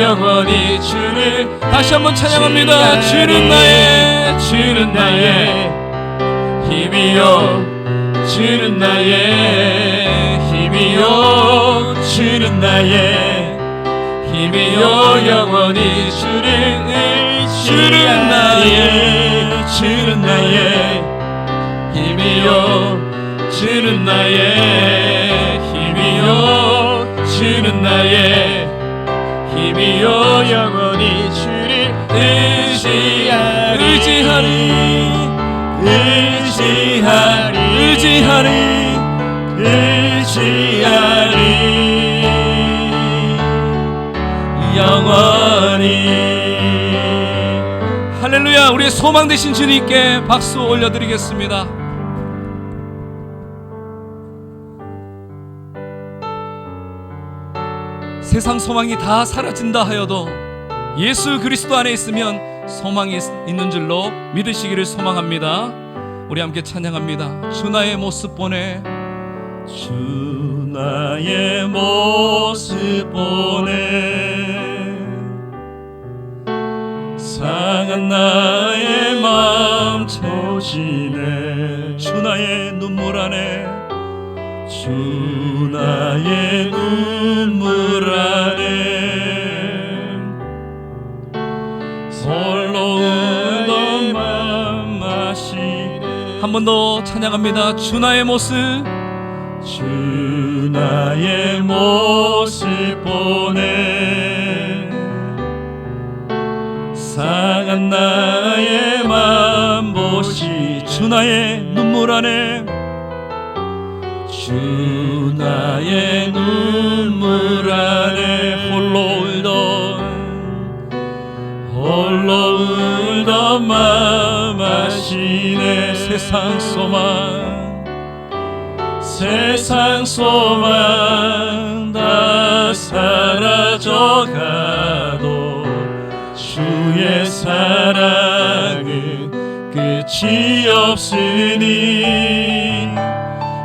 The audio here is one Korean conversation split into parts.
영원히 주를 다시 한번 찬양합니다. 주는 나의 힘이요 주는 나의 힘이요 주는 나의 힘이요 영원히 주는 나의 힘이요 주는 나의 힘이요 주는 나의 힘이요 영원히 주를 의지하리 영원히. 할렐루야. 우리의 소망 되신 주님께 박수 올려드리겠습니다. 세상 소망이 다 사라진다 하여도 예수 그리스도 안에 있으면 소망이 있는 줄로 믿으시기를 소망합니다. 우리 함께 찬양합니다. 주 나의 모습 보내 주 나의 모습 보내 상한 나의 마음 조지네 주 나의 눈물 안에 주 나의 눈물 안에 홀로 울던 맘 마시네. 한 번 더 찬양합니다. 주 나의 모습 주 나의 모습 보내 상한 나의 맘 보시 주 나의 눈물 안에 주 나의 눈물 안에 홀로 울던 맘 아시네. 세상 소망 다 사라져가도 주의 사랑은 끝이 없으니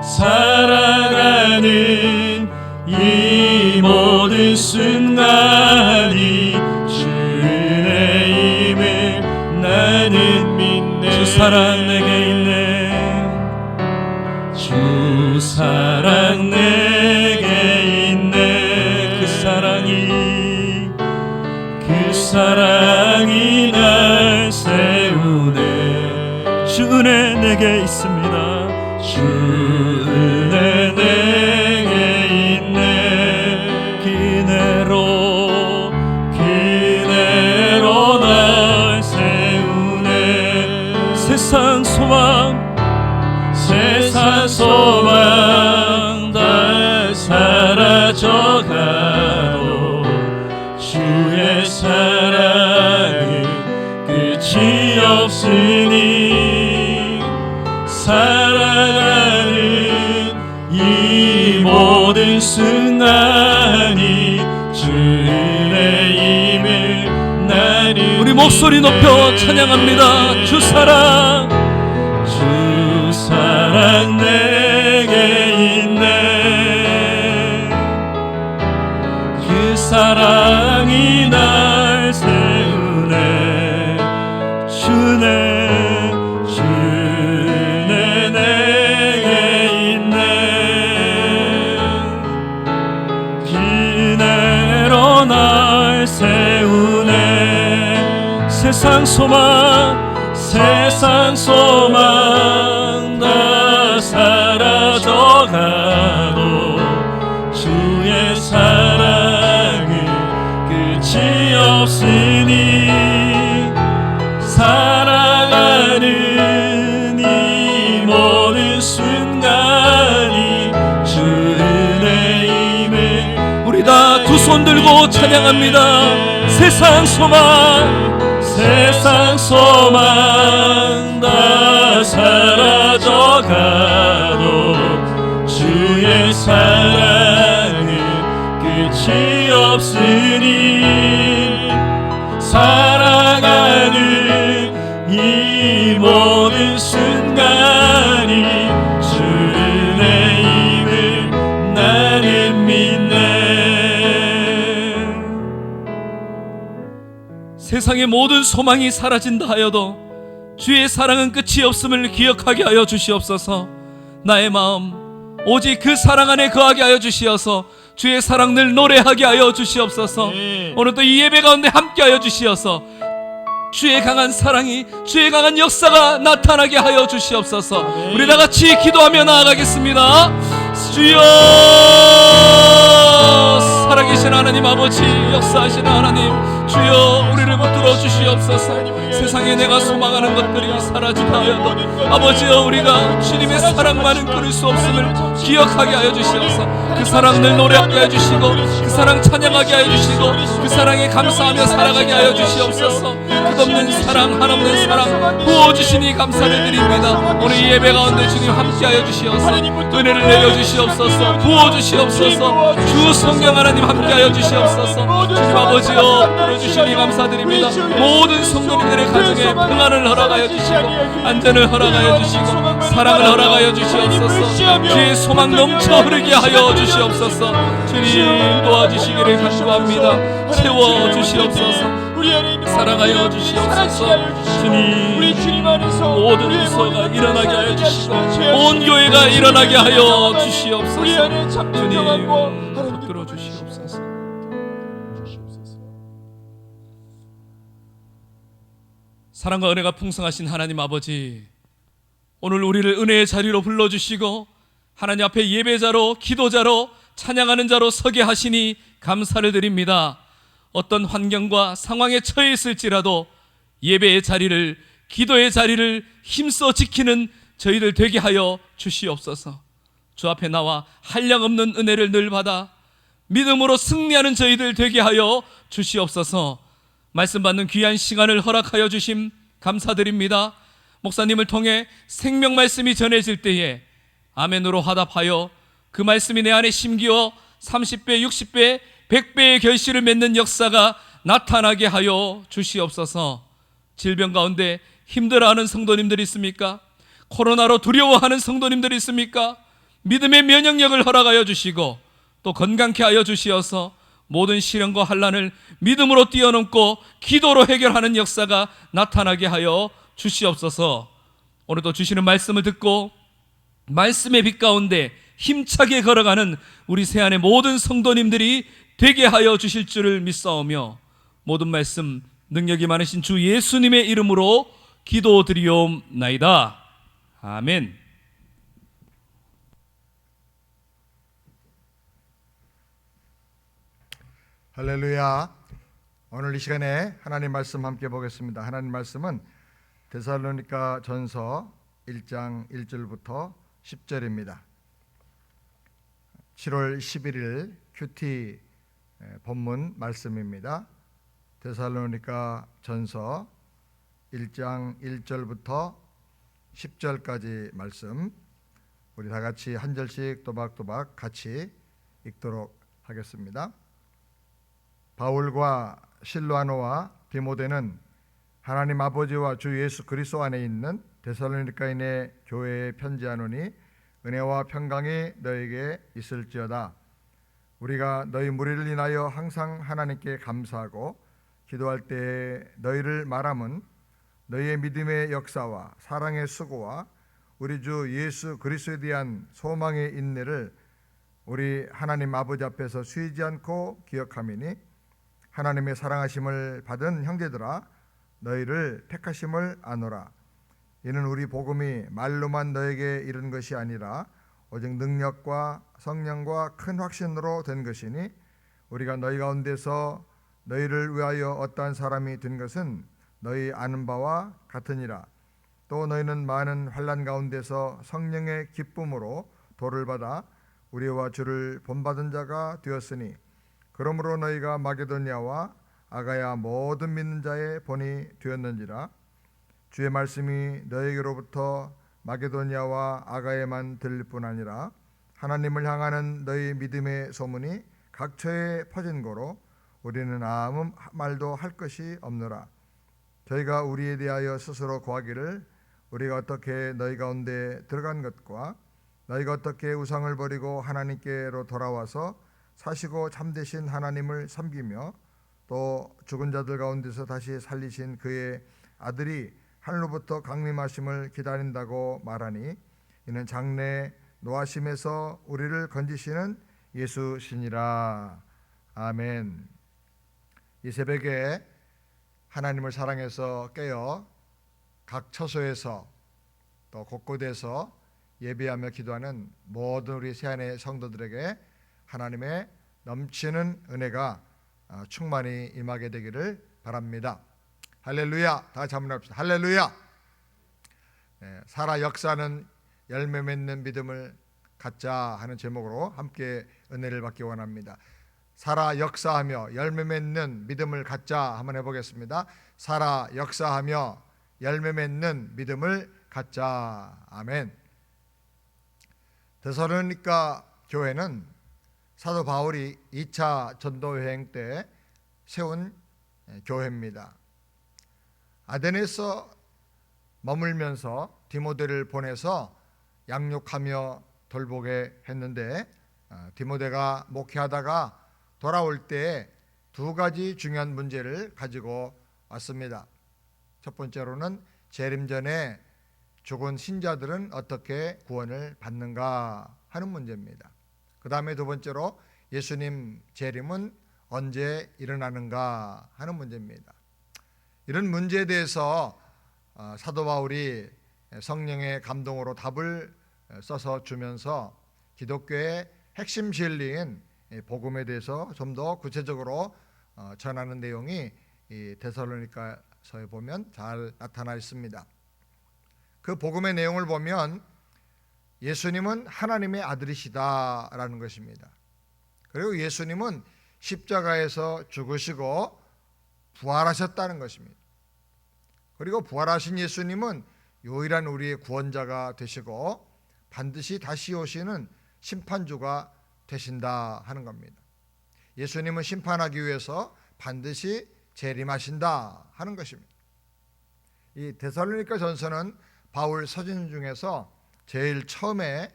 살아가는 이 모든 순간이 주의 힘을 나는 믿네. 주 사랑 내게 있네. 주 사랑 내게 있네. 그 사랑이 날 세우네. 주 은혜 내게 있습니다. 주 은혜 내게 있네. 그대로 날 세우네. 세상 소망 다 사라져가도 주의 사랑은 끝이 없으니 살아가는 이 모든 순간이 주의 힘을 나는. 우리 목소리 높여 찬양합니다. 주 사랑 내게 있네. 그 사랑이 날 세우네. 주네 내게 있네. 그대로 날 세우네. 세상 소망 다 사라져가도 주의 사랑은 끝이 없으니 살아가는 이 모든 순간이 주의 힘을. 우리 다 두 손 들고 찬양합니다. 세상 소망 다 사라져가도 주의 사랑은 끝이 없으니 살아가는 이 모든 순간이 주의 힘을 나는 믿네. 세상의 모든 소망이 사라진다 하여도 주의 사랑은 끝이 없음을 기억하게 하여 주시옵소서. 나의 마음 오직 그 사랑 안에 거하게 하여 주시어서 주의 사랑 늘 노래하게 하여 주시옵소서. 오늘도 이 예배 가운데 함께 하여 주시어서 주의 강한 사랑이, 주의 강한 역사가 나타나게 하여 주시옵소서. 우리 다 같이 기도하며 나아가겠습니다. 주여, 살아계신 하나님 아버지, 역사하시는 하나님, 주여 우리를 붙들어 주시옵소서. 세상에 내가 소망하는 것들이 사라지다 하여도 아버지여, 우리가 주님의 사랑만은 끊을 수 없음을 기억하게 하여 주시옵소서. 그 사랑 늘 노래하게 하여 주시고, 그 사랑 찬양하게 하여 주시고, 그 사랑에 감사하며 살아가게 하여 주시옵소서. 끝없는 사랑, 한없는 사랑 부어주시니 감사를 드립니다. 오늘 이 예배 가운데 주님 함께하여 주시옵소서. 은혜를 내려주시옵소서. 부어주시옵소서. 주 성령 하나님 함께하여 주시옵소서. 주님 아버지여, 부어주시니 감사드립니다. 모든 성도님들의 가정에 평안을 허락하여 주시고, 안전을 허락하여 주시고, 사랑을 허락하여 주시옵소서. 주의 소망 넘쳐 흐르게 하여 주시옵소서. 주님 도와주시기를 간구합니다. 채워 주시옵소서. 사랑하여 주시옵소서. 주님, 모든 의소가 일어나게 하여 주시고, 온 교회가 일어나게 하여 주시옵소서. 주님, 붙들어 주시옵소서. 사랑과 은혜가 풍성하신 하나님 아버지, 오늘 우리를 은혜의 자리로 불러주시고 하나님 앞에 예배자로, 기도자로, 찬양하는 자로 서게 하시니 감사를 드립니다. 어떤 환경과 상황에 처해 있을지라도 예배의 자리를, 기도의 자리를 힘써 지키는 저희들 되게 하여 주시옵소서. 주 앞에 나와 한량없는 은혜를 늘 받아 믿음으로 승리하는 저희들 되게 하여 주시옵소서. 말씀 받는 귀한 시간을 허락하여 주심 감사드립니다. 목사님을 통해 생명 말씀이 전해질 때에 아멘으로 화답하여 그 말씀이 내 안에 심기어 30배, 60배, 100배의 결실을 맺는 역사가 나타나게 하여 주시옵소서. 질병 가운데 힘들어하는 성도님들이 있습니까? 코로나로 두려워하는 성도님들이 있습니까? 믿음의 면역력을 허락하여 주시고 또 건강케 하여 주시어서 모든 시련과 환난을 믿음으로 뛰어넘고 기도로 해결하는 역사가 나타나게 하여 주시옵소서. 오늘도 주시는 말씀을 듣고 말씀의 빛 가운데 힘차게 걸어가는 우리 새안의 모든 성도님들이 되게 하여 주실 줄을 믿사오며 모든 말씀 능력이 많으신 주 예수님의 이름으로 기도드리옵나이다. 아멘. 할렐루야. 오늘 이 시간에 하나님 말씀 함께 보겠습니다. 하나님 말씀은 데살로니가 전서 1장 1절부터 10절입니다. 7월 11일 큐티 본문 말씀입니다. 데살로니가 전서 1장 1절부터 10절까지 말씀, 우리 다 같이 한 절씩 또박또박 같이 읽도록 하겠습니다. 바울과 실라노와 디모데는 하나님 아버지와 주 예수 그리스도 안에 있는 데살로니가인의 교회에 편지하노니 은혜와 평강이 너에게 있을지어다. 우리가 너희 무리를 인하여 항상 하나님께 감사하고 기도할 때에 너희를 말함은 너희의 믿음의 역사와 사랑의 수고와 우리 주 예수 그리스도에 대한 소망의 인내를 우리 하나님 아버지 앞에서 쉬지 않고 기억함이니 하나님의 사랑하심을 받은 형제들아 너희를 택하심을 아노라. 이는 우리 복음이 말로만 너에게 이른 것이 아니라 오직 능력과 성령과 큰 확신으로 된 것이니 우리가 너희 가운데서 너희를 위하여 어떠한 사람이 된 것은 너희 아는 바와 같으니라. 또 너희는 많은 환난 가운데서 성령의 기쁨으로 도를 받아 우리와 주를 본받은 자가 되었으니 그러므로 너희가 마게도냐와 아가야 모든 믿는 자의 본이 되었는지라. 주의 말씀이 너희에게로부터 마게도냐와 아가야에만 들릴 뿐 아니라 하나님을 향하는 너희 믿음의 소문이 각처에 퍼진 고로 우리는 아무 말도 할 것이 없노라. 저희가 우리에 대하여 스스로 고하기를 우리가 어떻게 너희 가운데 들어간 것과 너희가 어떻게 우상을 버리고 하나님께로 돌아와서 사시고 참되신 하나님을 섬기며 또 죽은 자들 가운데서 다시 살리신 그의 아들이 하늘로부터 강림하심을 기다린다고 말하니 이는 장래 노하심에서 우리를 건지시는 예수시니라. 아멘. 이 새벽에 하나님을 사랑해서 깨어 각 처소에서 또 곳곳에서 예배하며 기도하는 모든 우리 새안의 성도들에게 하나님의 넘치는 은혜가 충만히 임하게 되기를 바랍니다. 할렐루야. 다 같이 한번 합시다. 할렐루야. 살아 역사하는 열매 맺는 믿음을 갖자 하는 제목으로 함께 은혜를 받기 원합니다. 살아 역사하며 열매 맺는 믿음을 갖자 한번 해보겠습니다. 살아 역사하며 열매 맺는 믿음을 갖자. 아멘. 데살로니가 교회는 사도 바울이 2차 전도 여행 때 세운 교회입니다. 아덴에서 머물면서 디모데를 보내서 양육하며 돌보게 했는데 디모데가 목회하다가 돌아올 때 두 가지 중요한 문제를 가지고 왔습니다. 첫 번째로는 재림 전에 죽은 신자들은 어떻게 구원을 받는가 하는 문제입니다. 그 다음에 두 번째로 예수님 재림은 언제 일어나는가 하는 문제입니다. 이런 문제에 대해서 사도 바울이 성령의 감동으로 답을 써서 주면서 기독교의 핵심 진리인 복음에 대해서 좀 더 구체적으로 전하는 내용이 이 데살로니가서에 보면 잘 나타나 있습니다. 그 복음의 내용을 보면 예수님은 하나님의 아들이시다라는 것입니다. 그리고 예수님은 십자가에서 죽으시고 부활하셨다는 것입니다. 그리고 부활하신 예수님은 유일한 우리의 구원자가 되시고 반드시 다시 오시는 심판주가 되신다 하는 겁니다. 예수님은 심판하기 위해서 반드시 재림하신다 하는 것입니다. 이 데살로니가 전서는 바울 서신 중에서 제일 처음에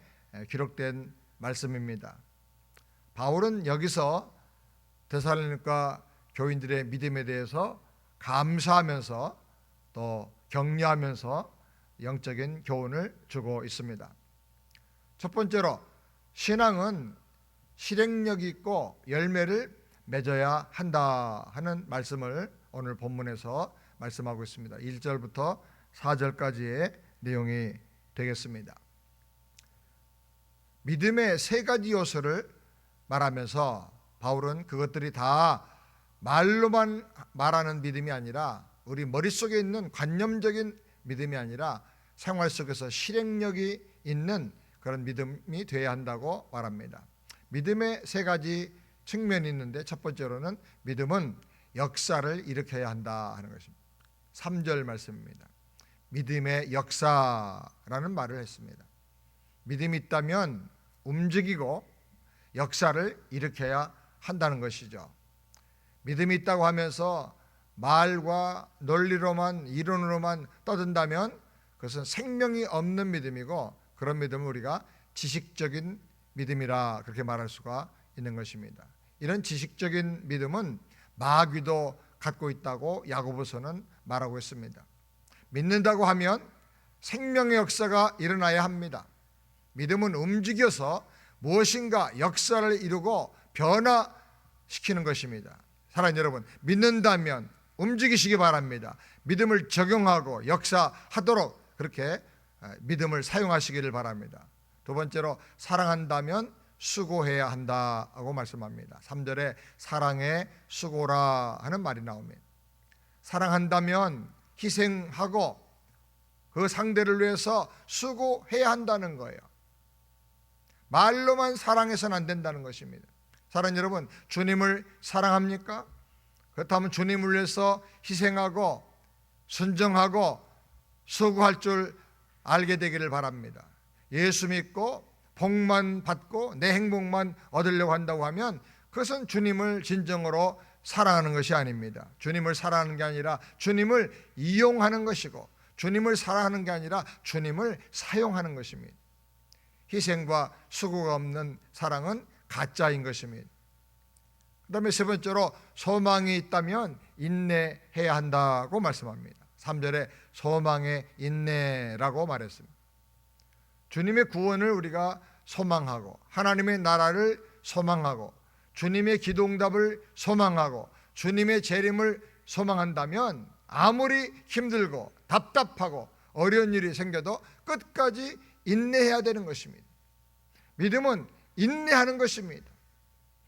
기록된 말씀입니다. 바울은 여기서 데살로니가 교인들의 믿음에 대해서 감사하면서 또 격려하면서 영적인 교훈을 주고 있습니다. 첫 번째로 신앙은 실행력이 있고 열매를 맺어야 한다 하는 말씀을 오늘 본문에서 말씀하고 있습니다. 1절부터 4절까지의 내용이 되겠습니다. 믿음의 세 가지 요소를 말하면서 바울은 그것들이 다 말로만 말하는 믿음이 아니라 우리 머릿속에 있는 관념적인 믿음이 아니라 생활 속에서 실행력이 있는 그런 믿음이 되어야 한다고 말합니다. 믿음의 세 가지 측면이 있는데 첫 번째로는 믿음은 역사를 일으켜야 한다 하는 것입니다. 3절 말씀입니다. 믿음의 역사라는 말을 했습니다. 믿음이 있다면 움직이고 역사를 일으켜야 한다는 것이죠. 믿음이 있다고 하면서 말과 논리로만 이론으로만 떠든다면 그것은 생명이 없는 믿음이고 그런 믿음을 우리가 지식적인 믿음이라 그렇게 말할 수가 있는 것입니다. 이런 지식적인 믿음은 마귀도 갖고 있다고 야고보서는 말하고 있습니다. 믿는다고 하면 생명의 역사가 일어나야 합니다. 믿음은 움직여서 무엇인가 역사를 이루고 변화시키는 것입니다. 사랑하는 여러분, 믿는다면 움직이시기 바랍니다. 믿음을 적용하고 역사하도록 그렇게 믿음을 사용하시기를 바랍니다. 두 번째로 사랑한다면 수고해야 한다고 말씀합니다. 3절에 사랑에 수고라 하는 말이 나옵니다. 사랑한다면 희생하고 그 상대를 위해서 수고해야 한다는 거예요. 말로만 사랑해서는 안 된다는 것입니다. 사랑하는 여러분, 주님을 사랑합니까? 그렇다면 주님을 위해서 희생하고 순종하고 수고할 줄 알게 되기를 바랍니다. 예수 믿고 복만 받고 내 행복만 얻으려고 한다고 하면 그것은 주님을 진정으로 사랑하는 것이 아닙니다. 주님을 사랑하는 게 아니라 주님을 이용하는 것이고 주님을 사랑하는 게 아니라 주님을 사용하는 것입니다. 희생과 수고가 없는 사랑은 가짜인 것입니다. 그다음에 세 번째로 소망이 있다면 인내해야 한다고 말씀합니다. 3절에 소망의 인내라고 말했습니다. 주님의 구원을 우리가 소망하고 하나님의 나라를 소망하고 주님의 기도응답을 소망하고 주님의 재림을 소망한다면 아무리 힘들고 답답하고 어려운 일이 생겨도 끝까지 인내해야 되는 것입니다. 믿음은 인내하는 것입니다.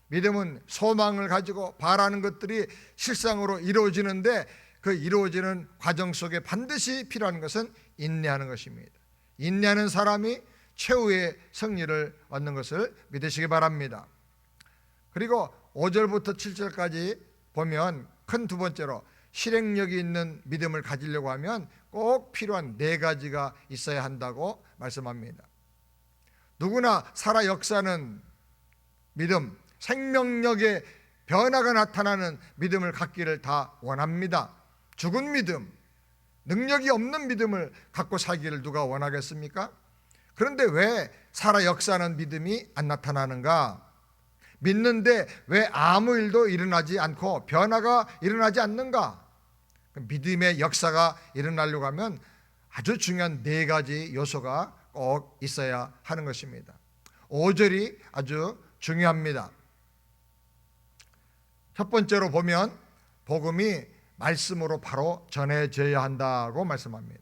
믿음은 소망을 가지고 바라는 것들이 실상으로 이루어지는데 그 이루어지는 과정 속에 반드시 필요한 것은 인내하는 것입니다. 인내하는 사람이 최후의 승리를 얻는 것을 믿으시기 바랍니다. 그리고 5절부터 7절까지 보면 큰 두 번째로 실행력이 있는 믿음을 가지려고 하면 꼭 필요한 네 가지가 있어야 한다고 말씀합니다. 누구나 살아 역사는 믿음, 생명력의 변화가 나타나는 믿음을 갖기를 다 원합니다. 죽은 믿음, 능력이 없는 믿음을 갖고 살기를 누가 원하겠습니까? 그런데 왜 살아 역사하는 믿음이 안 나타나는가? 믿는데 왜 아무 일도 일어나지 않고 변화가 일어나지 않는가? 믿음의 역사가 일어나려고 하면 아주 중요한 네 가지 요소가 꼭 있어야 하는 것입니다. 5절이 아주 중요합니다. 첫 번째로 보면 복음이 말씀으로 바로 전해져야 한다고 말씀합니다.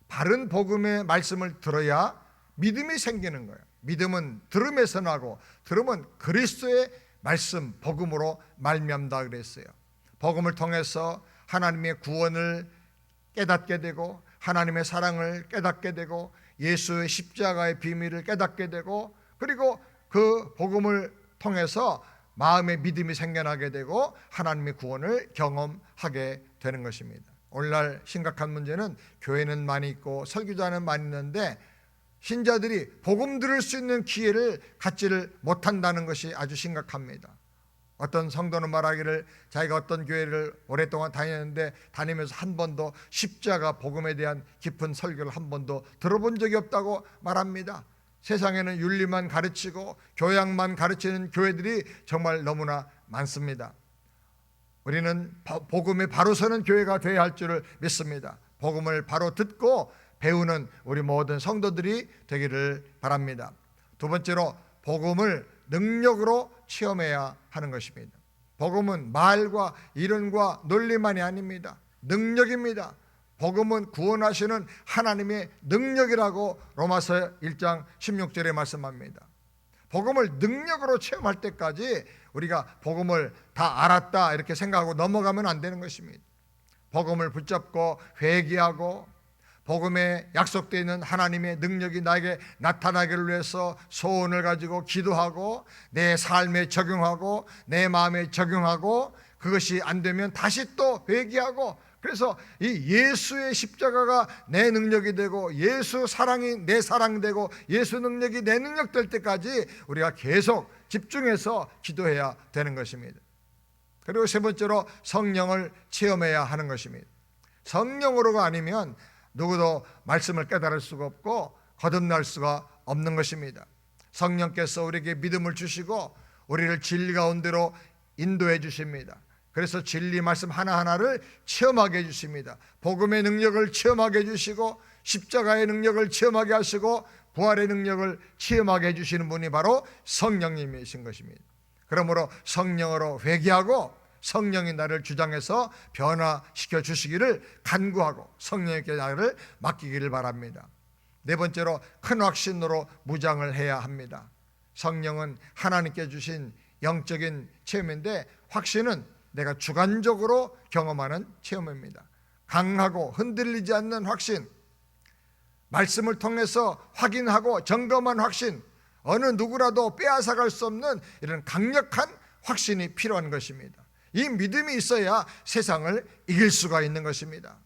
바른 복음의 말씀을 들어야 믿음이 생기는 거예요. 믿음은 들음에서 나고 들음은 그리스도의 말씀 복음으로 말미암다 그랬어요. 복음을 통해서 하나님의 구원을 깨닫게 되고 하나님의 사랑을 깨닫게 되고 예수의 십자가의 비밀을 깨닫게 되고 그리고 그 복음을 통해서 마음의 믿음이 생겨나게 되고 하나님의 구원을 경험하게 되는 것입니다. 오늘날 심각한 문제는 교회는 많이 있고 설교자는 많이 있는데 신자들이 복음 들을 수 있는 기회를 갖지를 못한다는 것이 아주 심각합니다. 어떤 성도는 말하기를 자기가 어떤 교회를 오랫동안 다녔는데 다니면서 한 번도 십자가 복음에 대한 깊은 설교를 한 번도 들어본 적이 없다고 말합니다. 세상에는 윤리만 가르치고 교양만 가르치는 교회들이 정말 너무나 많습니다. 우리는 복음에 바로 서는 교회가 되어야 할 줄을 믿습니다. 복음을 바로 듣고 배우는 우리 모든 성도들이 되기를 바랍니다. 두 번째로 복음을 능력으로 체험해야 하는 것입니다. 복음은 말과 이론과 논리만이 아닙니다. 능력입니다. 복음은 구원하시는 하나님의 능력이라고 로마서 1장 16절에 말씀합니다. 복음을 능력으로 체험할 때까지 우리가 복음을 다 알았다 이렇게 생각하고 넘어가면 안 되는 것입니다. 복음을 붙잡고 회개하고 복음에 약속되어 있는 하나님의 능력이 나에게 나타나기를 위해서 소원을 가지고 기도하고 내 삶에 적용하고 내 마음에 적용하고 그것이 안 되면 다시 또 회개하고 그래서 이 예수의 십자가가 내 능력이 되고 예수 사랑이 내 사랑 되고 예수 능력이 내 능력 될 때까지 우리가 계속 집중해서 기도해야 되는 것입니다. 그리고 세 번째로 성령을 체험해야 하는 것입니다. 성령으로가 아니면 누구도 말씀을 깨달을 수가 없고 거듭날 수가 없는 것입니다. 성령께서 우리에게 믿음을 주시고 우리를 진리 가운데로 인도해 주십니다. 그래서 진리 말씀 하나하나를 체험하게 해주십니다. 복음의 능력을 체험하게 해주시고 십자가의 능력을 체험하게 하시고 부활의 능력을 체험하게 해주시는 분이 바로 성령님이신 것입니다. 그러므로 성령으로 회개하고 성령이 나를 주장해서 변화시켜 주시기를 간구하고 성령에게 나를 맡기기를 바랍니다. 네 번째로 큰 확신으로 무장을 해야 합니다. 성령은 하나님께 주신 영적인 체험인데 확신은 내가 주관적으로 경험하는 체험입니다. 강하고 흔들리지 않는 확신, 말씀을 통해서 확인하고 점검한 확신, 어느 누구라도 빼앗아갈 수 없는 이런 강력한 확신이 필요한 것입니다. 이 믿음이 있어야 세상을 이길 수가 있는 것입니다.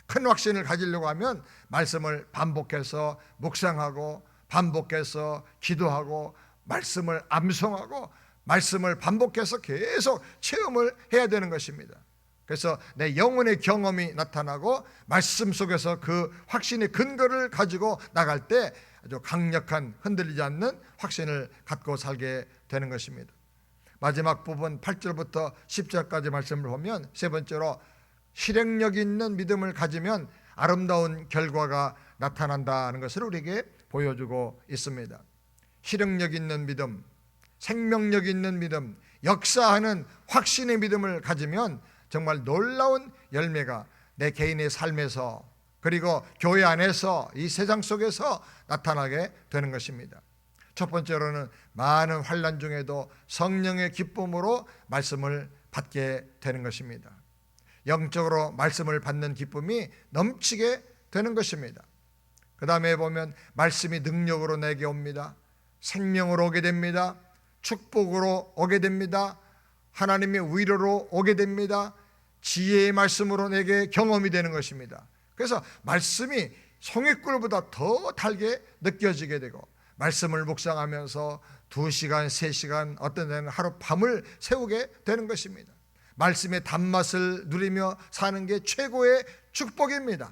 큰 확신을 가지려고 하면 말씀을 반복해서 묵상하고 반복해서 기도하고 말씀을 암송하고 말씀을 반복해서 계속 체험을 해야 되는 것입니다. 그래서 내 영혼의 경험이 나타나고 말씀 속에서 그 확신의 근거를 가지고 나갈 때 아주 강력한 흔들리지 않는 확신을 갖고 살게 되는 것입니다. 마지막 부분 8절부터 10절까지 말씀을 보면 세 번째로 실행력 있는 믿음을 가지면 아름다운 결과가 나타난다는 것을 우리에게 보여주고 있습니다. 실행력 있는 믿음, 생명력 있는 믿음, 역사하는 확신의 믿음을 가지면 정말 놀라운 열매가 내 개인의 삶에서 그리고 교회 안에서 이 세상 속에서 나타나게 되는 것입니다. 첫 번째로는 많은 환난 중에도 성령의 기쁨으로 말씀을 받게 되는 것입니다. 영적으로 말씀을 받는 기쁨이 넘치게 되는 것입니다. 그 다음에 보면 말씀이 능력으로 내게 옵니다. 생명으로 오게 됩니다. 축복으로 오게 됩니다. 하나님의 위로로 오게 됩니다. 지혜의 말씀으로 내게 경험이 되는 것입니다. 그래서 말씀이 송이꿀보다 더 달게 느껴지게 되고 말씀을 묵상하면서 2시간, 3시간, 어떤 데는 하루 밤을 세우게 되는 것입니다. 말씀의 단맛을 누리며 사는 게 최고의 축복입니다.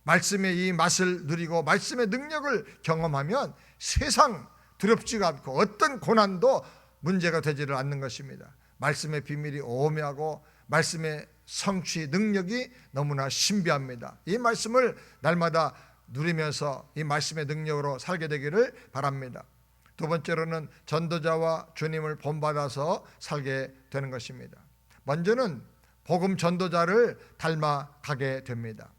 말씀의 이 맛을 누리고 말씀의 능력을 경험하면 세상 두렵지가 않고 어떤 고난도 문제가 되지를 않는 것입니다. 말씀의 비밀이 오묘하고 말씀의 성취 능력이 너무나 신비합니다. 이 말씀을 날마다 누리면서 이 말씀의 능력으로 살게 되기를 바랍니다. 두 번째로는 전도자와 주님을 본받아서 살게 되는 것입니다. 먼저는 복음 전도자를 닮아가게 됩니다.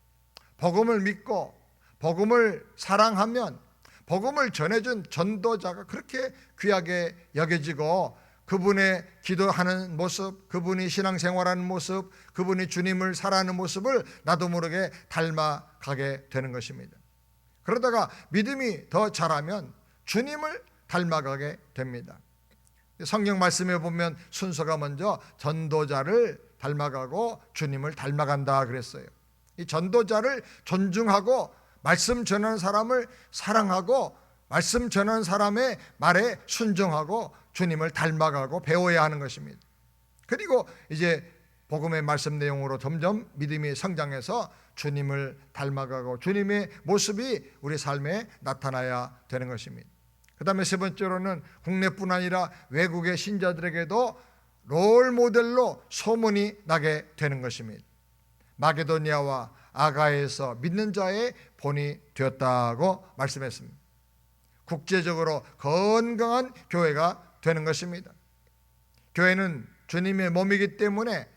복음을 믿고 복음을 사랑하면 복음을 전해준 전도자가 그렇게 귀하게 여겨지고 그분의 기도하는 모습, 그분이 신앙생활하는 모습, 그분이 주님을 살아가는 모습을 나도 모르게 닮아가게 되는 것입니다. 그러다가 믿음이 더 자라면 주님을 닮아가게 됩니다. 성경 말씀에 보면 순서가 먼저 전도자를 닮아가고 주님을 닮아간다 그랬어요. 이 전도자를 존중하고 말씀 전하는 사람을 사랑하고 말씀 전하는 사람의 말에 순종하고 주님을 닮아가고 배워야 하는 것입니다. 그리고 이제 복음의 말씀 내용으로 점점 믿음이 성장해서 주님을 닮아가고 주님의 모습이 우리 삶에 나타나야 되는 것입니다. 그 다음에 세 번째로는 국내뿐 아니라 외국의 신자들에게도 롤 모델로 소문이 나게 되는 것입니다. 마게도니아와 아가에서 믿는 자의 본이 되었다고 말씀했습니다. 국제적으로 건강한 교회가 되는 것입니다. 교회는 주님의 몸이기 때문에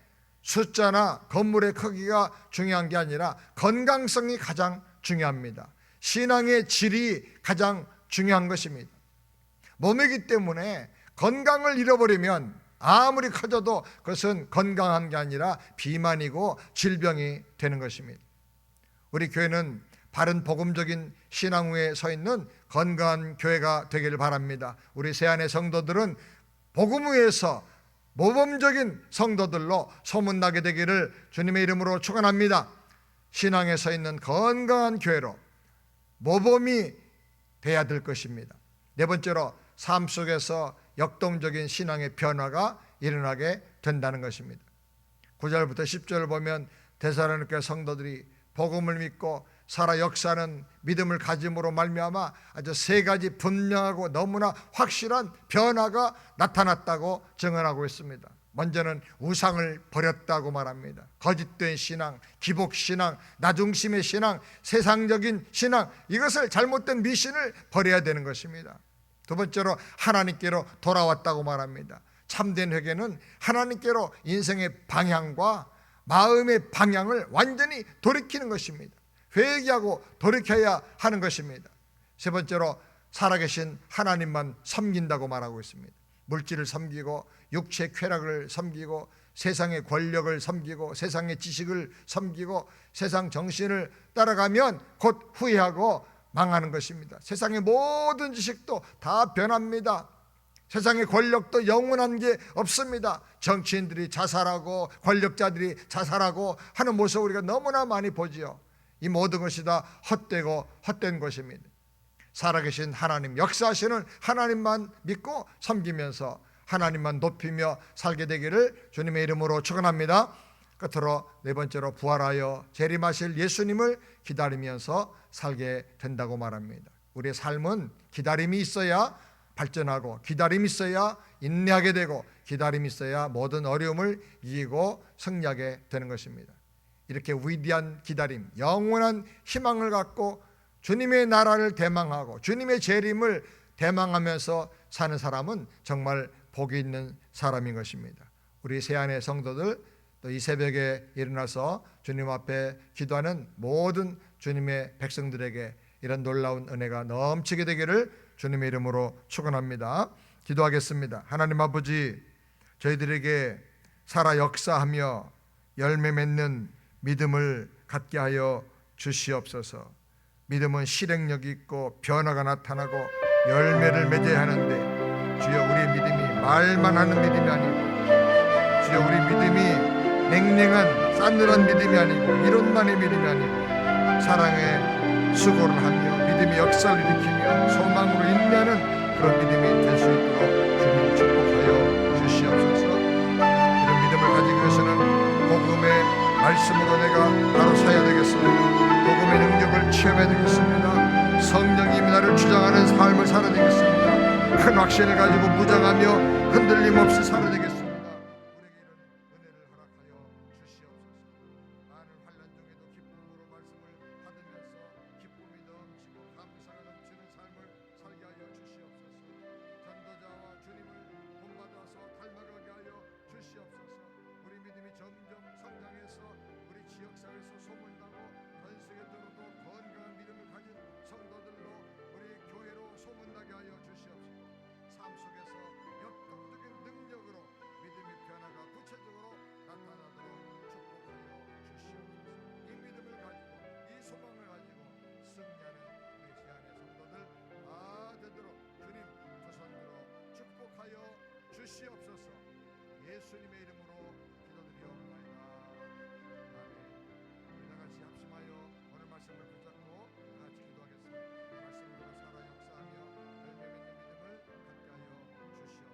숫자나 건물의 크기가 중요한 게 아니라 건강성이 가장 중요합니다. 신앙의 질이 가장 중요한 것입니다. 몸이기 때문에 건강을 잃어버리면 아무리 커져도 그것은 건강한 게 아니라 비만이고 질병이 되는 것입니다. 우리 교회는 바른 복음적인 신앙 위에 서 있는 건강한 교회가 되기를 바랍니다. 우리 세안의 성도들은 복음 위에서 모범적인 성도들로 소문나게 되기를 주님의 이름으로 축원합니다. 신앙에 서 있는 건강한 교회로 모범이 돼야 될 것입니다. 네 번째로 삶 속에서 역동적인 신앙의 변화가 일어나게 된다는 것입니다. 9절부터 10절을 보면 데살로니가 성도들이 복음을 믿고 살아 역사하는 믿음을 가짐으로 말미암아 아주 세 가지 분명하고 너무나 확실한 변화가 나타났다고 증언하고 있습니다. 먼저는 우상을 버렸다고 말합니다. 거짓된 신앙, 기복신앙, 나중심의 신앙, 세상적인 신앙, 이것을 잘못된 미신을 버려야 되는 것입니다. 두 번째로 하나님께로 돌아왔다고 말합니다. 참된 회개는 하나님께로 인생의 방향과 마음의 방향을 완전히 돌이키는 것입니다. 회개하고 돌이켜야 하는 것입니다. 세 번째로 살아계신 하나님만 섬긴다고 말하고 있습니다. 물질을 섬기고 육체 쾌락을 섬기고 세상의 권력을 섬기고 세상의 지식을 섬기고 세상 정신을 따라가면 곧 후회하고 망하는 것입니다. 세상의 모든 지식도 다 변합니다. 세상의 권력도 영원한 게 없습니다. 정치인들이 자살하고 권력자들이 자살하고 하는 모습을 우리가 너무나 많이 보지요. 이 모든 것이 다 헛되고 헛된 것입니다. 살아계신 하나님, 역사하시는 하나님만 믿고 섬기면서 하나님만 높이며 살게 되기를 주님의 이름으로 축원합니다. 끝으로 네 번째로 부활하여 재림하실 예수님을 기다리면서 살게 된다고 말합니다. 우리의 삶은 기다림이 있어야 발전하고, 기다림이 있어야 인내하게 되고, 기다림이 있어야 모든 어려움을 이기고 승리하게 되는 것입니다. 이렇게 위대한 기다림, 영원한 희망을 갖고 주님의 나라를 대망하고 주님의 재림을 대망하면서 사는 사람은 정말 복이 있는 사람인 것입니다. 우리 새안의 성도들, 또 이 새벽에 일어나서 주님 앞에 기도하는 모든 주님의 백성들에게 이런 놀라운 은혜가 넘치게 되기를 주님의 이름으로 축원합니다. 기도하겠습니다. 하나님 아버지, 저희들에게 살아 역사하며 열매 맺는 믿음을 갖게 하여 주시옵소서. 믿음은 실행력이 있고 변화가 나타나고 열매를 맺어야 하는데, 주여 우리의 믿음이 말만 하는 믿음이 아니고, 주여 우리 믿음이 냉랭한 싸늘한 믿음이 아니고 이론만의 믿음이 아니고 사랑의 수고를 하며 믿음의 역사를 일으키며 소망으로 인내하는 그런 믿음이 될 수 있도록 주님 축복하여 주시옵소서. 이런 믿음을 가지기 위해서는 복음의 말씀으로 내가 바로 서야 되겠습니다. 복음의 능력을 체험해야 되겠습니다. 성령님이 나를 주장하는 삶을 살아야 되겠습니다. 큰 확신을 가지고 무장하며 흔들림 없이 살아야 되겠습니다. 우리에게 이런 은혜를 허락하여 주시옵소서. 많은 환난 중에도 기쁨으로 말씀을 받으면서 기쁨이 넘치고 감사가 넘치는 삶을 살게 하여 주시옵소서. 전도자와 주님을 본받아서 닮아가게 하여 주시옵소서. 우리 믿음이 점점 성장해서 우리 지역사회에서 소문나고 전 세계적으로도 건강한 믿음을 가진 성도들로 우리 교회로 소문나게 하여 주시옵소서. 삶 속에서 역동적인 능력으로 믿음의 변화가 구체적으로 나타나도록 축복하여 주시옵소서. 이 믿음을 가지고 이 소망을 가지고 승리하는 우리 새안의 성도들 다 되도록 주님 두 손으로 축복하여 주시옵소서. 예수님의 이름으로 기도드리옵나이다. 아멘. 우리 다 같이 합심하여 오늘 말씀을 붙잡고 다 같이 기도하겠습니다. 말씀으로 살아 역사하며 열매 맺는 믿음을 갖게 하여 주시옵소서.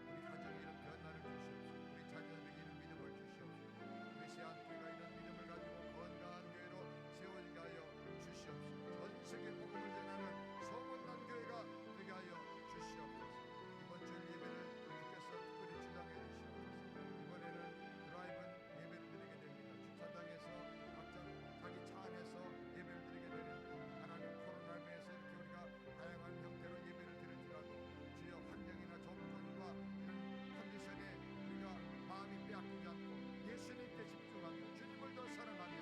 우리 가정에 이런 변화를 주시옵소서. 우리 자녀들에게 이런 믿음을 주시옵소서. 우리 새안교회가 이런 믿음을 가지고 건강한 교회로 세워지게 하여 주시옵소서. 전 세계 복음을 전하는 소문난 교회가 되게 하여 주시옵소서. 이번 주일 예배를 주께서 특별히 주장해 주시옵소서. 이번에는 드라이브 예배를 드리게 됩니다. 주차장에서 각자 자기 차 안에서 예배를 드리게 되는데, 하나님 코로나로 인해서 이렇게 우리가 다양한 형태로 예배를 드릴지라도 주여 환경이나 조건과 이런 컨디션에 우리가 마음이 빼앗기지 않고 예수님께 집중하며 주님을 더 사랑하며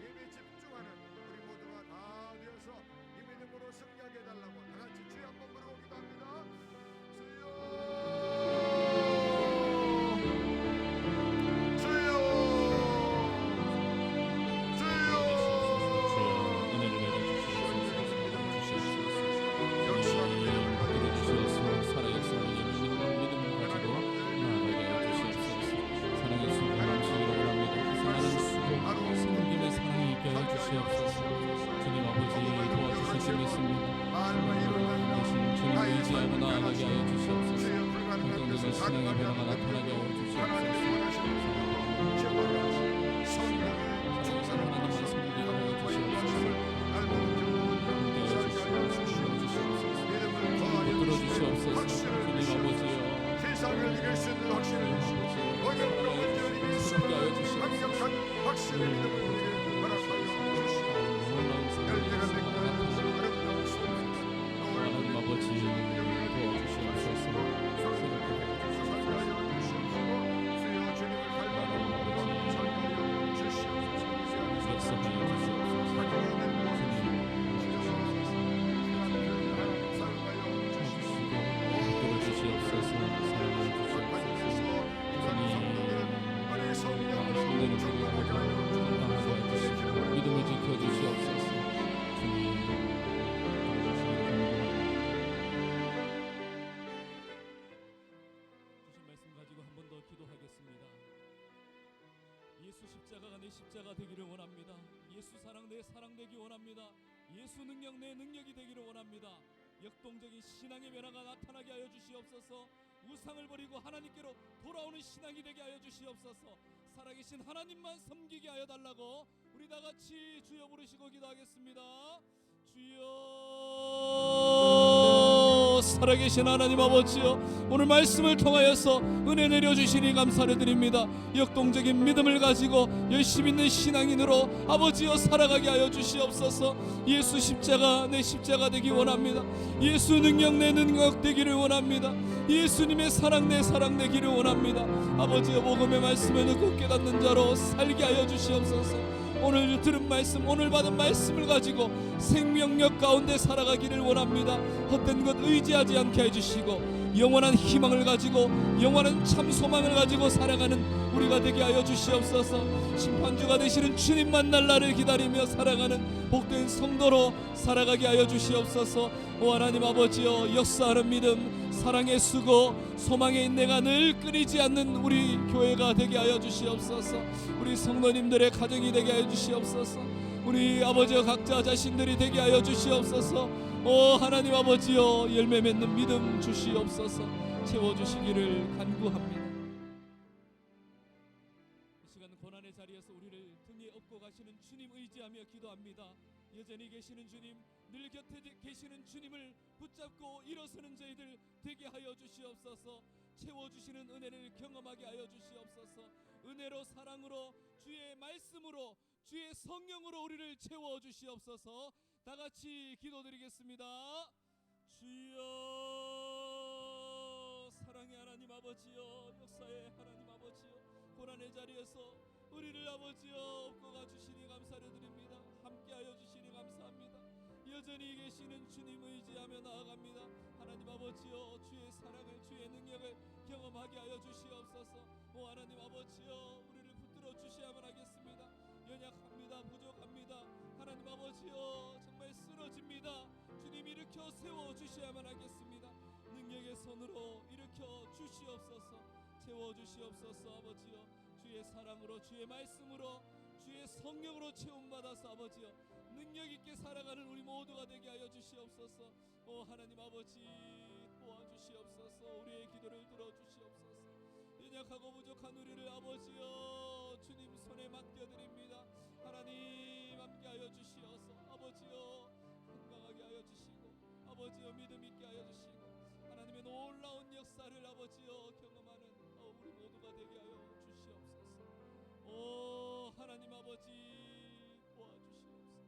예배에 집중하는 우리 모두가 다 되어서 이 믿음으로 승리하게 해달라고 다 같이 주여 한번 부르고 기도합니다. 주여, 주여, 주여, 은혜를 내려주시옵소서. 역사하는 믿음을 가지고 주시옵소서. 살아 역사하는 믿음을 가지고 나아가게 하여 주시옵소서. 사랑의 수고 넘치기를 원합니다. 사랑하는 수고, 성김의 사랑이 있게 하여 주시옵소서. 주님 아버지 도와주실 줄 믿습니다. 대신 주님 의지하고 나아가게 하여 주시옵소서. 긍정적인 신앙의 변화가 나타나게 하여 주시옵소서. 하나님만 섬기게 하여 주시옵소서. 붙들어 주시옵소서. 주님 아버지여, 세상을 이길 수 있는 확신을 주시고 어려움과 문제를 이길 수 새롭게 하여 있는 주시옵소서. 강력한 확신의 믿음을 우리에게 허락하여 주시고 놀라운 열매가 성령의 맺는 아름다운 소망 하나님 아버지 도와주시옵소서. 새롭게 하여 주시옵소서. 살게 하여 주시옵소서. 주여 주님을 닮아가는 살게 하여 주시옵소서. 역사하여 주시옵소서. 가정의 모습 붙들어 주시옵소서. 사랑해 주시옵소서. 성령을 드리고 건강하게 해주시고 믿음을 지켜주시옵소서. 주님 주신 말씀 가지고 한 번 더 기도하겠습니다. 예수 십자가가 내 십자가 되기를 원합니다. 예수 사랑 내 사랑 되기 원합니다. 예수 능력 내 능력이 되기를 원합니다. 역동적인 신앙의 변화가 나타나게 하여 주시옵소서. 우상을 버리고 하나님께로 돌아오는 신앙이 되게 하여 주시옵소서. 살아계신 하나님만 섬기게 하여 달라고 우리 다 같이 주여 부르시고 기도하겠습니다. 주여 살아계신 하나님 아버지여, 오늘 말씀을 통하여서 은혜 내려주시니 감사를 드립니다. 역동적인 믿음을 가지고 열심 있는 신앙인으로 아버지여 살아가게 하여 주시옵소서. 예수 십자가 내 십자가 되기 원합니다. 예수 능력 내 능력 되기를 원합니다. 예수님의 사랑 내 사랑 되기를 원합니다. 아버지여, 복음의 말씀을 듣고 깨닫는 자로 살게 하여 주시옵소서. 오늘 들은 말씀, 오늘 받은 말씀을 가지고 생명력 가운데 살아가기를 원합니다. 헛된 것 의지하지 않게 해주시고 영원한 희망을 가지고 영원한 참 소망을 가지고 살아가는 우리가 되게 하여 주시옵소서. 심판주가 되시는 주님 만날 날을 기다리며 살아가는 복된 성도로 살아가게 하여 주시옵소서. 오 하나님 아버지여, 역사하는 믿음, 사랑의 수고, 소망의 인내가 늘 끊이지 않는 우리 교회가 되게 하여 주시옵소서. 우리 성도님들의 가정이 되게 하여 주시옵소서. 우리 아버지여, 각자 자신들이 되게 하여 주시옵소서. 오 하나님 아버지여, 열매 맺는 믿음 주시옵소서. 채워주시기를 간구합니다. 이 시간 고난의 자리에서 우리를 등에 업고 가시는 주님 의지하며 기도합니다. 여전히 계시는 주님, 늘 곁에 계시는 주님을 붙잡고 일어서는 저희들 되게 하여 주시옵소서. 채워주시는 은혜를 경험하게 하여 주시옵소서. 은혜로, 사랑으로, 주의 말씀으로, 주의 성령으로 우리를 채워주시옵소서. 다같이 기도드리겠습니다. 주여, 사랑의 하나님 아버지여, 역사의 하나님 아버지여, 고난의 자리에서 우리를 아버지여 업고가 주시니 감사를 드립니다. 함께하여 주시니 감사합니다. 여전히 계시는 주님 의지하며 나아갑니다. 하나님 아버지여, 주의 사랑을, 주의 능력을 경험하게 하여 주시옵소서. 오 하나님 아버지여, 우리를 붙들어 주셔야만 하겠습니다. 연약합니다. 부족합니다. 하나님 아버지여, 정말 쓰러집니다. 주님 일으켜 세워 주셔야만 하겠습니다. 능력의 손으로 일으켜 주시옵소서. 채워 주시옵소서. 아버지여, 주의 사랑으로, 주의 말씀으로, 주의 성령으로 채움받아서 아버지여 능력 있게 살아가는 우리 모두가 되게 하여 주시옵소서. 오 하나님 아버지, 도와주시옵소서. 우리의 기도를 들어주시옵소서. 연약하고 부족한 우리를 아버지여 주님 손에 맡겨드립니다. 하나님 함께하여 주시어서 아버지여 건강하게 하여 주시고 아버지여 믿음 있게 하여 주시고 하나님의 놀라운 역사를 아버지여 경험하는 우리 모두가 되게 하여 주시옵소서. 오 하나님 아버지, 도와주시옵소서.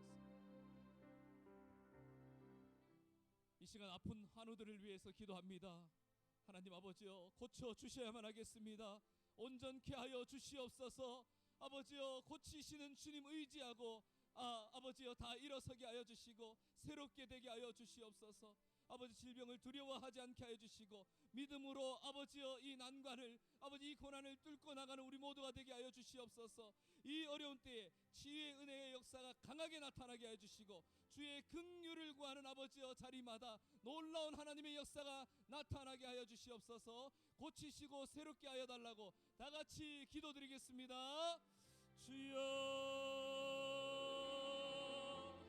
이 시간 아픈 환우들을 위해서 기도합니다. 하나님 아버지여, 고쳐 주셔야만 하겠습니다. 온전케 하여 주시옵소서. 아버지여, 고치시는 주님 의지하고 아버지여 다 일어서게 하여 주시고 새롭게 되게 하여 주시옵소서. 아버지, 질병을 두려워하지 않게 하여 주시고 믿음으로 아버지여 이 난관을, 아버지 이 고난을 뚫고 나가는 우리 모두가 되게 하여 주시옵소서. 이 어려운 때에 치유의 은혜의 역사가 강하게 나타나게 하여 주시고 주의 긍휼을 구하는 아버지여 자리마다 놀라운 하나님의 역사가 나타나게 하여 주시옵소서. 고치시고 새롭게 하여 달라고 다같이 기도드리겠습니다. 주여,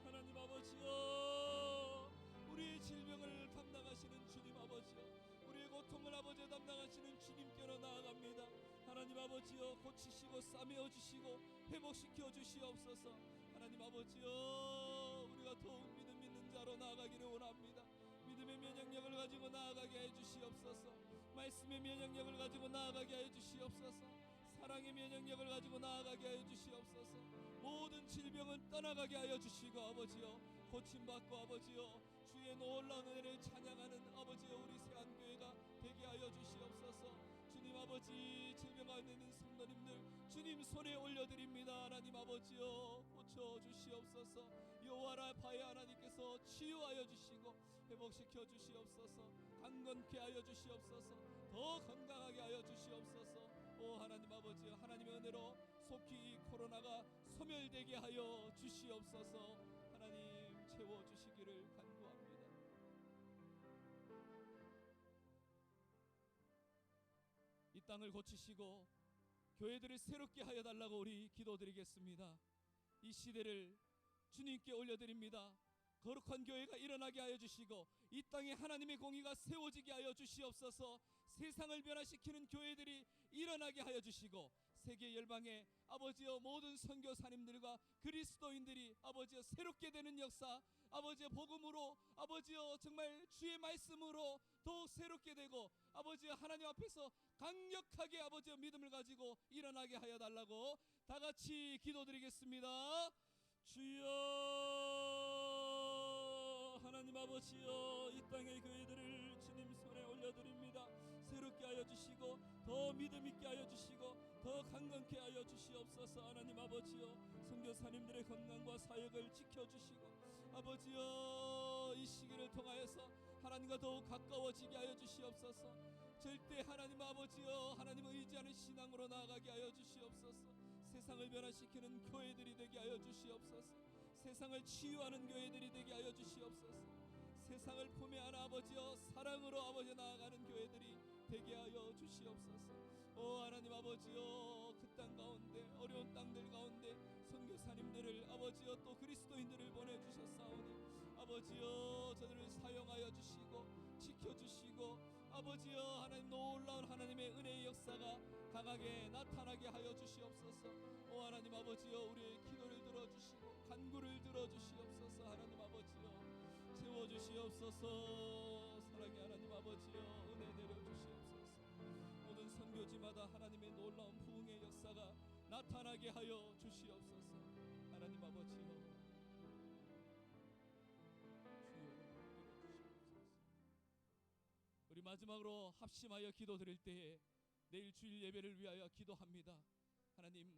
하나님 아버지여, 우리의 질병을 담당하시는 주님 아버지여, 우리의 고통을 아버지여 담당하시는 주님께로 나아갑니다. 하나님 아버지여, 고치시고 싸매어 주시고 회복시켜 주시옵소서. 하나님 아버지여, 우리가 더욱 믿음 있는 자로 나아가기를 원합니다. 믿음의 면역력을 가지고 나아가게 해 주시옵소서. 말씀의 면역력을 가지고 나아가게 해 주시옵소서. 사랑의 면역력을 가지고 나아가게 하여 주시옵소서. 모든 질병은 떠나가게 하여 주시고 아버지여 고침받고 아버지여 주의 놀라운 은혜를 찬양하는 아버지여 우리 세안교회가 되게 하여 주시옵소서. 주님 아버지, 질병 가운데 있는 성도님들 주님 손에 올려드립니다. 하나님 아버지여, 고쳐 주시옵소서. 여호와 라파의 하나님께서 치유하여 주시고 회복시켜 주시옵소서. 강건케 하여 주시옵소서. 더 건강하게 하여 주시옵소서. 오 하나님 아버지여, 하나님의 은혜로 속히 이 코로나가 소멸되게 하여 주시옵소서. 하나님 채워주시기를 간구합니다. 이 땅을 고치시고 교회들을 새롭게 하여 달라고 우리 기도드리겠습니다. 이 시대를 주님께 올려드립니다. 거룩한 교회가 일어나게 하여 주시고 이 땅에 하나님의 공의가 세워지게 하여 주시옵소서. 세상을 변화시키는 교회들이 일어나게 하여 주시고 세계 열방의 아버지여 모든 선교사님들과 그리스도인들이 아버지여 새롭게 되는 역사, 아버지여 복음으로, 아버지여 정말 주의 말씀으로 더욱 새롭게 되고, 아버지여 하나님 앞에서 강력하게 아버지여 믿음을 가지고 일어나게 하여 달라고 다 같이 기도드리겠습니다. 주여, 하나님 아버지여, 이 땅의 교회들을 주님 손에 올려드립니다. 새롭게 하여 주시고 더 믿음 있게 하여 주시고 더 강건케 하여 주시옵소서. 하나님 아버지여, 선교사님들의 건강과 사역을 지켜주시고 아버지여, 이 시기를 통하여서 하나님과 더욱 가까워지게 하여 주시옵소서. 절대 하나님 아버지여, 하나님을 의지하는 신앙으로 나아가게 하여 주시옵소서. 세상을 변화시키는 교회들이 되게 하여 주시옵소서. 세상을 치유하는 교회들이 되게 하여 주시옵소서. 세상을 품에 안아 아버지여 사랑으로 아버지 나아가는 교회들이 되게 하여 주시옵소서. 오 하나님 아버지여, 그 땅 가운데 어려운 땅들 가운데 선교사님들을 아버지여 또 그리스도인들을 보내주셨사오니 아버지여 저들을 사용하여 주시고 지켜주시고 아버지여 하나님 놀라운 하나님의 은혜의 역사가 강하게 나타나게 하여 주시옵소서. 오 하나님 아버지여, 우리의 기도를 들어주시고 간구를 들어주시옵소서. 하나님 아버지여 채워주시옵소서. 사랑의 하나님 아버지여, 은혜 내려주시옵소서. 모든 선교지마다 하나님의 놀라운 부흥의 역사가 나타나게 하여 주시옵소서. 하나님 아버지여, 주여 믿어주시옵소서. 우리 마지막으로 합심하여 기도드릴 때에 내일 주일 예배를 위하여 기도합니다. 하나님,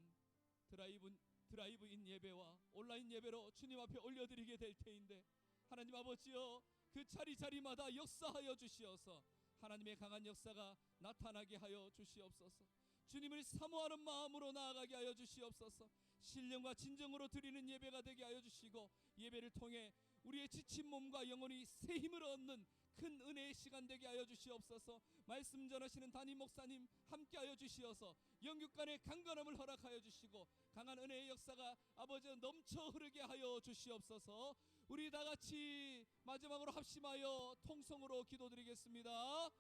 드라이브인 예배와 온라인 예배로 주님 앞에 올려드리게 될 테인데 하나님 아버지여, 그 자리자리마다 역사하여 주시어서 하나님의 강한 역사가 나타나게 하여 주시옵소서. 주님을 사모하는 마음으로 나아가게 하여 주시옵소서. 신령과 진정으로 드리는 예배가 되게 하여 주시고 예배를 통해 우리의 지친 몸과 영혼이 새 힘을 얻는 큰 은혜의 시간 되게 하여 주시옵소서. 말씀 전하시는 담임 목사님 함께 하여 주시어서 영육간의 강건함을 허락하여 주시고 강한 은혜의 역사가 아버지 넘쳐 흐르게 하여 주시옵소서. 우리 다 같이 마지막으로 합심하여 통성으로 기도드리겠습니다.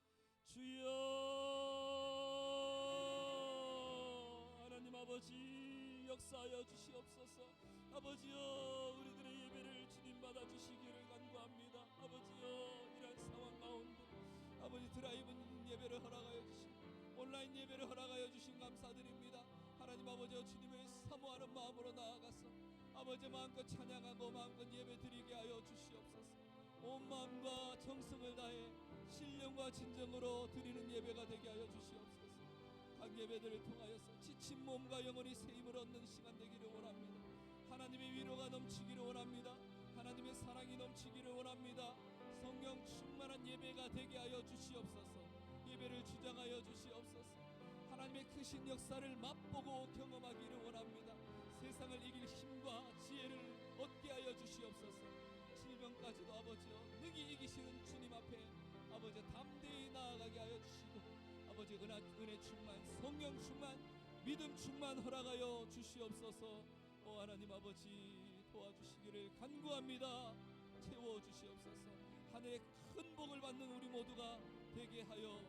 주여, 하나님 아버지 역사하여 주시옵소서. 아버지여, 우리들의 예배를 주님 받아주시기를 간구합니다. 아버지여, 이러한 상황 가운데 아버지 드라이브 예배를 허락하여 주시고 온라인 예배를 허락하여 주신 감사드립니다. 하나님 아버지여, 주님을 사모하는 마음으로 나아가서 아버지 마음껏 찬양하고 마음껏 예배 드리게 하여 주시옵소서. 온 마음과 정성을 다해 신령과 진정으로 드리는 예배가 되게 하여 주시옵소서. 각 예배들을 통하여서 지친 몸과 영혼이 새 힘을 얻는 시간 되기를 원합니다. 하나님의 위로가 넘치기를 원합니다. 하나님의 사랑이 넘치기를 원합니다. 성령 충만한 예배가 되게 하여 주시옵소서. 예배를 주장하여 주시옵소서. 하나님의 크신 역사를 맛보고 경험하기를 원합니다. 세상을 이길 힘과 지혜를 얻게 하여 주시옵소서. 질병까지도 아버지여 능히 이기시는 주님 앞에 아버지 담대히 나아가게 하여 주시고 아버지 은혜 충만, 성령 충만, 믿음 충만 허락하여 주시옵소서. 오 하나님 아버지 도와주시기를 간구합니다. 채워주시옵소서. 하늘의 큰 복을 받는 우리 모두가 되게 하여